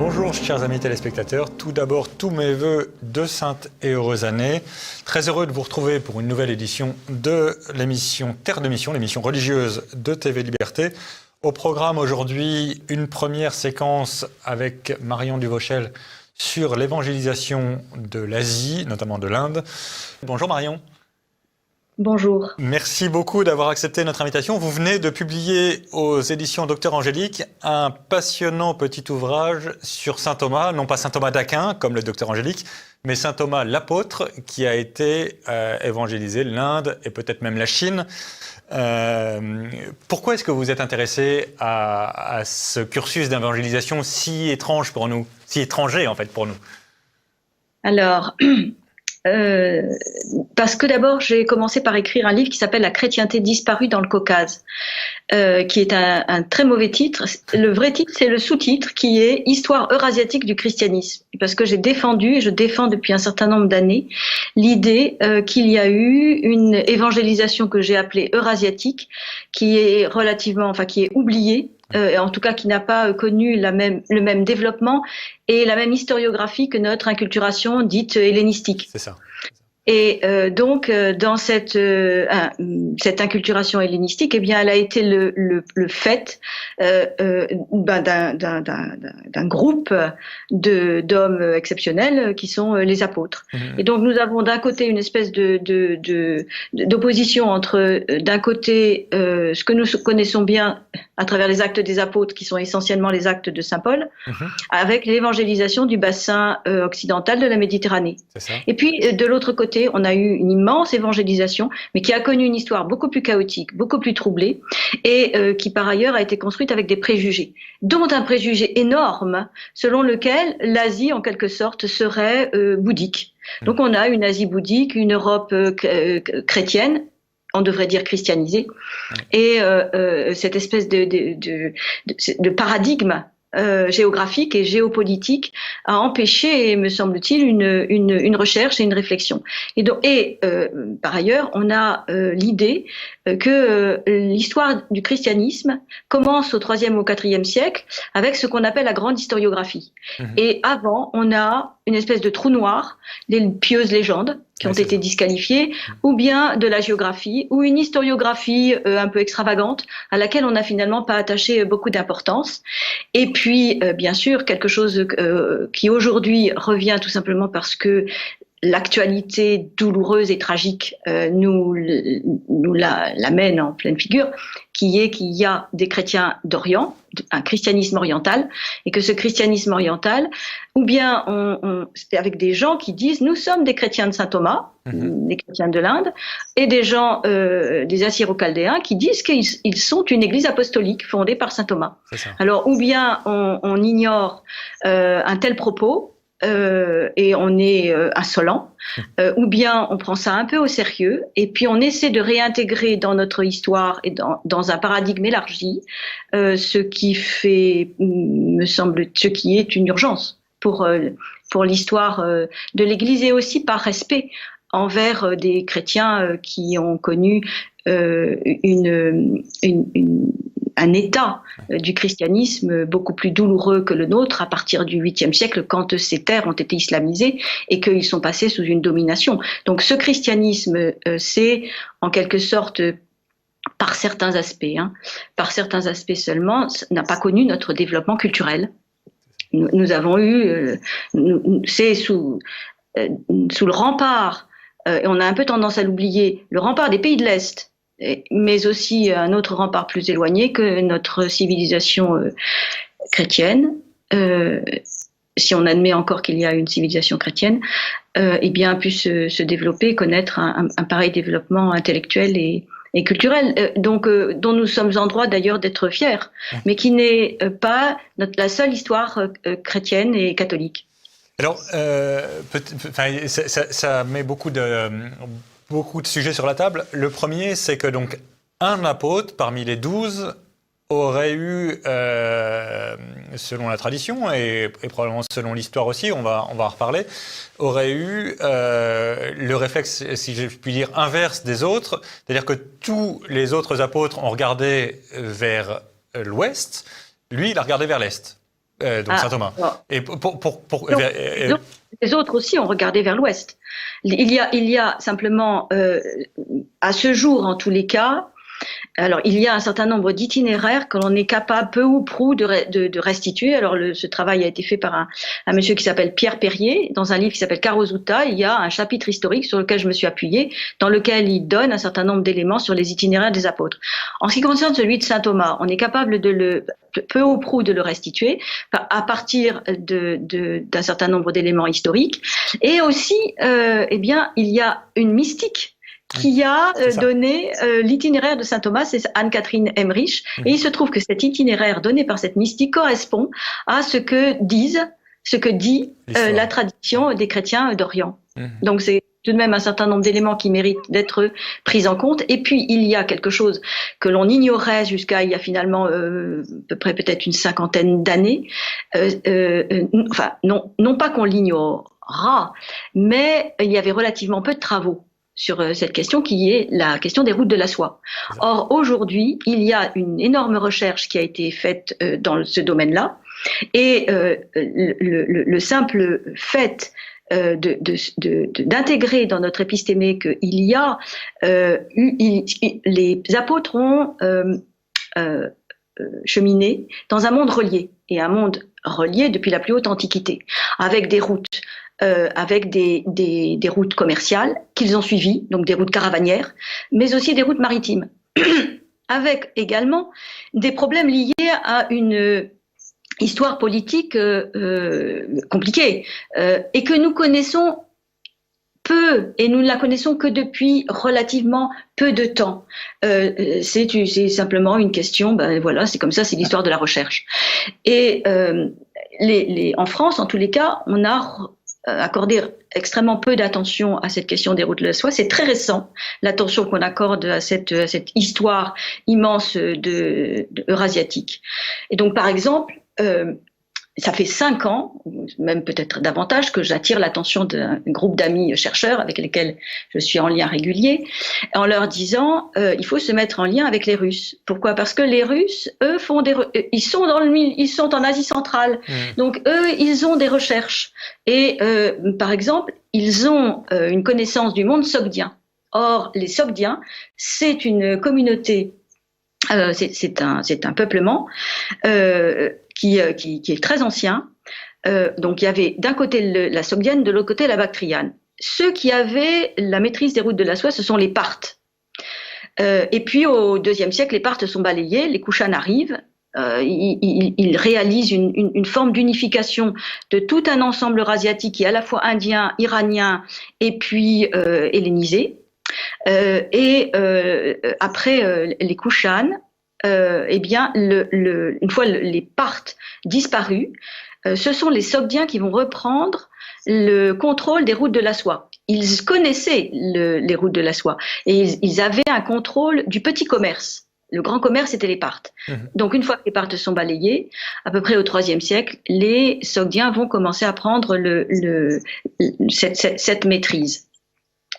Bonjour chers amis téléspectateurs, tout d'abord tous mes vœux de sainte et heureuse année. Très heureux de vous retrouver pour une nouvelle édition de l'émission Terre de Mission, l'émission religieuse de TV Liberté. Au programme aujourd'hui, une première séquence avec Marion Duvauchel sur l'évangélisation de l'Asie, notamment de l'Inde. Bonjour Marion. Bonjour. Merci beaucoup d'avoir accepté notre invitation. Vous venez de publier aux éditions Docteur Angélique un passionnant petit ouvrage sur saint Thomas, non pas saint Thomas d'Aquin comme le Docteur Angélique, mais saint Thomas l'apôtre qui a été évangélisé l'Inde et peut-être même la Chine. Pourquoi est-ce que vous êtes intéressé à ce cursus d'évangélisation si étrange pour nous, si étranger en fait pour nous? Alors, parce que d'abord j'ai commencé par écrire un livre qui s'appelle La chrétienté disparue dans le Caucase, qui est un très mauvais titre. Le vrai titre, c'est le sous-titre qui est Histoire eurasiatique du christianisme, parce que j'ai défendu et je défends depuis un certain nombre d'années l'idée qu'il y a eu une évangélisation que j'ai appelée eurasiatique, qui est qui est oubliée. En tout cas qui n'a pas connu le même développement et la même historiographie que notre inculturation dite hellénistique. C'est ça. Et donc dans cette inculturation hellénistique, eh bien, elle a été le fait d'un groupe d'hommes exceptionnels qui sont les apôtres. Et donc nous avons d'un côté une espèce d'opposition entre d'un côté ce que nous connaissons bien à travers les actes des apôtres, qui sont essentiellement les actes de saint Paul, avec l'évangélisation du bassin occidental de la Méditerranée. Et puis de l'autre côté, on a eu une immense évangélisation, mais qui a connu une histoire beaucoup plus chaotique, beaucoup plus troublée, et qui par ailleurs a été construite avec des préjugés, dont un préjugé énorme, selon lequel l'Asie, en quelque sorte, serait bouddhique. Donc on a une Asie bouddhique, une Europe chrétienne, on devrait dire christianisée, et cette espèce de paradigme géographique et géopolitique a empêché, me semble-t-il, une recherche et une réflexion. Et par ailleurs, on a l'idée que l'histoire du christianisme commence au IIIe ou IVe siècle avec ce qu'on appelle la grande historiographie. Et avant, on a une espèce de trou noir, les pieuses légendes qui ont été disqualifiées, ou bien de la géographie, ou une historiographie un peu extravagante à laquelle on n'a finalement pas attaché beaucoup d'importance. Et puis, bien sûr, quelque chose qui aujourd'hui revient tout simplement parce que l'actualité douloureuse et tragique nous l'amène en pleine figure, qui est qu'il y a des chrétiens d'Orient, un christianisme oriental, et que ce christianisme oriental, ou bien c'est avec des gens qui disent nous sommes des chrétiens de saint Thomas, des chrétiens de l'Inde, et des gens des Assyro-Chaldéens qui disent qu'ils sont une église apostolique fondée par saint Thomas. Alors ou bien on ignore un tel propos, et on est insolent, ou bien on prend ça un peu au sérieux et puis on essaie de réintégrer dans notre histoire et dans un paradigme élargi ce qui est une urgence pour l'histoire de l'Église, et aussi par respect envers des chrétiens qui ont connu un état du christianisme beaucoup plus douloureux que le nôtre à partir du 8e siècle, quand ces terres ont été islamisées et qu'ils sont passés sous une domination. Donc ce christianisme, c'est en quelque sorte, par certains aspects seulement, n'a pas connu notre développement culturel. Nous avons eu, c'est sous le rempart, et on a un peu tendance à l'oublier, le rempart des pays de l'Est, mais aussi un autre rempart plus éloigné que notre civilisation chrétienne, si on admet encore qu'il y a une civilisation chrétienne, eh bien, a pu se développer et connaître un pareil développement intellectuel et culturel, dont nous sommes en droit d'ailleurs d'être fiers, mais qui n'est pas la seule histoire chrétienne et catholique. Alors, ça met beaucoup de sujets sur la table. Le premier, c'est que donc un apôtre parmi les 12 aurait eu, selon la tradition et probablement selon l'histoire aussi, on va en reparler, aurait eu le réflexe, si je puis dire, inverse des autres, c'est-à-dire que tous les autres apôtres ont regardé vers l'ouest, lui il a regardé vers l'est. donc Saint Thomas. Et les autres aussi ont regardé vers l'ouest. Il y a simplement, à ce jour en tous les cas, alors il y a un certain nombre d'itinéraires que l'on est capable peu ou prou de restituer. Alors ce travail a été fait par un monsieur qui s'appelle Pierre Perrier dans un livre qui s'appelle Karozuta. Il y a un chapitre historique sur lequel je me suis appuyée, dans lequel il donne un certain nombre d'éléments sur les itinéraires des apôtres. En ce qui concerne celui de saint Thomas, on est capable peu ou prou de le restituer à partir d'un certain nombre d'éléments historiques. Et aussi, il y a une mystique qui a donné l'itinéraire de saint Thomas, c'est Anne-Catherine Emmerich. Et il se trouve que cet itinéraire donné par cette mystique correspond à ce que dit la tradition des chrétiens d'Orient. Donc c'est tout de même un certain nombre d'éléments qui méritent d'être pris en compte. Et puis il y a quelque chose que l'on ignorait jusqu'à il y a finalement à peu près peut-être une cinquantaine d'années. Non pas qu'on l'ignorera, mais il y avait relativement peu de travaux sur cette question qui est la question des routes de la soie. Or, aujourd'hui, il y a une énorme recherche qui a été faite dans ce domaine-là, et le simple fait d'intégrer dans notre épistémé qu'il y a les apôtres ont cheminé dans un monde relié, et un monde relié depuis la plus haute antiquité, avec des routes avec des routes commerciales qu'ils ont suivies, donc des routes caravanières, mais aussi des routes maritimes, avec également des problèmes liés à une histoire politique compliquée, et que nous connaissons peu, et nous ne la connaissons que depuis relativement peu de temps. C'est simplement une question, voilà, c'est comme ça, c'est l'histoire de la recherche. Et en France, en tous les cas, on a accordé extrêmement peu d'attention à cette question des routes de la soie. C'est très récent, l'attention qu'on accorde à cette histoire immense eurasiatique. Et donc, par exemple, ça fait 5 ans, même peut-être davantage, que j'attire l'attention d'un groupe d'amis chercheurs avec lesquels je suis en lien régulier, en leur disant il faut se mettre en lien avec les Russes. Pourquoi ? Parce que les Russes, eux, ils sont en Asie centrale, donc eux, ils ont des recherches. Et par exemple, ils ont une connaissance du monde sogdien. Or, les Sogdiens, c'est une communauté, c'est un peuplement qui est très ancien. Donc il y avait d'un côté la Sogdiane, de l'autre côté la Bactriane. Ceux qui avaient la maîtrise des routes de la soie, ce sont les Parthes. Et puis au IIe siècle, les Parthes sont balayés, les Kushan arrivent. Ils réalisent une forme d'unification de tout un ensemble eurasiatique qui est à la fois indien, iranien et puis hellénisé. Après les Kushan, une fois les Parthes disparus, ce sont les Sogdiens qui vont reprendre le contrôle des routes de la soie. Ils connaissaient les routes de la soie et ils avaient un contrôle du petit commerce. Le grand commerce, c'était les Parthes. Donc, une fois que les Parthes sont balayés, à peu près au IIIe siècle, les Sogdiens vont commencer à prendre cette maîtrise.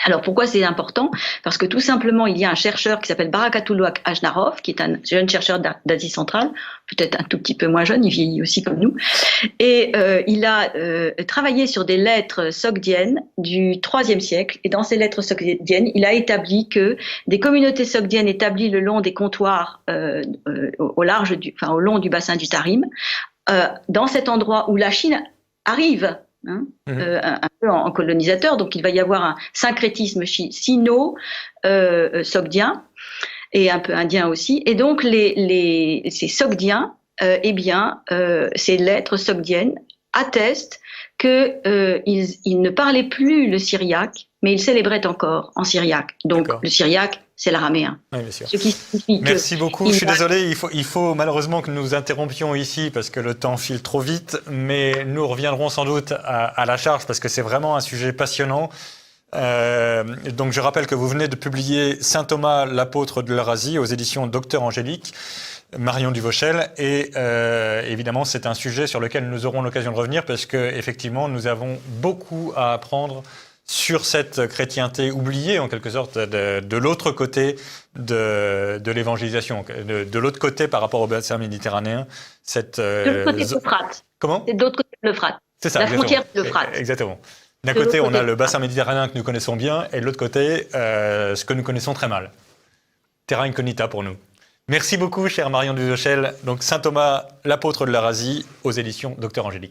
Alors pourquoi c'est important ? Parce que tout simplement, il y a un chercheur qui s'appelle Barakatullah Ajnarov, qui est un jeune chercheur d'Asie centrale, peut-être un tout petit peu moins jeune, il vieillit aussi comme nous, et il a travaillé sur des lettres sogdiennes du IIIe siècle, et dans ces lettres sogdiennes, il a établi que des communautés sogdiennes établies le long des comptoirs au long du bassin du Tarim, dans cet endroit où la Chine arrive, un peu en colonisateur, donc il va y avoir un syncrétisme sino-sogdien et un peu indien aussi, et donc ces Sogdiens, ces lettres sogdiennes attestent qu'ils ne parlaient plus le syriaque, mais ils célébraient encore en syriaque. Donc le syriaque, c'est l'araméen. Oui, bien sûr. Merci beaucoup. Je suis désolé, il faut malheureusement que nous interrompions ici parce que le temps file trop vite, mais nous reviendrons sans doute à la charge parce que c'est vraiment un sujet passionnant. Donc je rappelle que vous venez de publier Saint Thomas, l'apôtre de l'Eurasie aux éditions Docteur Angélique, Marion Duvauchel, et évidemment c'est un sujet sur lequel nous aurons l'occasion de revenir parce que effectivement nous avons beaucoup à apprendre sur cette chrétienté oubliée, en quelque sorte, de l'autre côté de l'évangélisation, de l'autre côté par rapport au bassin méditerranéen. De l'autre côté d'Euphrate. Comment ? C'est de l'autre côté de l'Euphrate. C'est ça, la exactement. frontière de l'Euphrate. Exactement. D'un côté, on a le bassin méditerranéen que nous connaissons bien, et de l'autre côté, ce que nous connaissons très mal. Terra incognita pour nous. Merci beaucoup, chère Marion Dudochel. Donc, Saint Thomas, l'apôtre de l'Eurasie, aux éditions Docteur Angélique.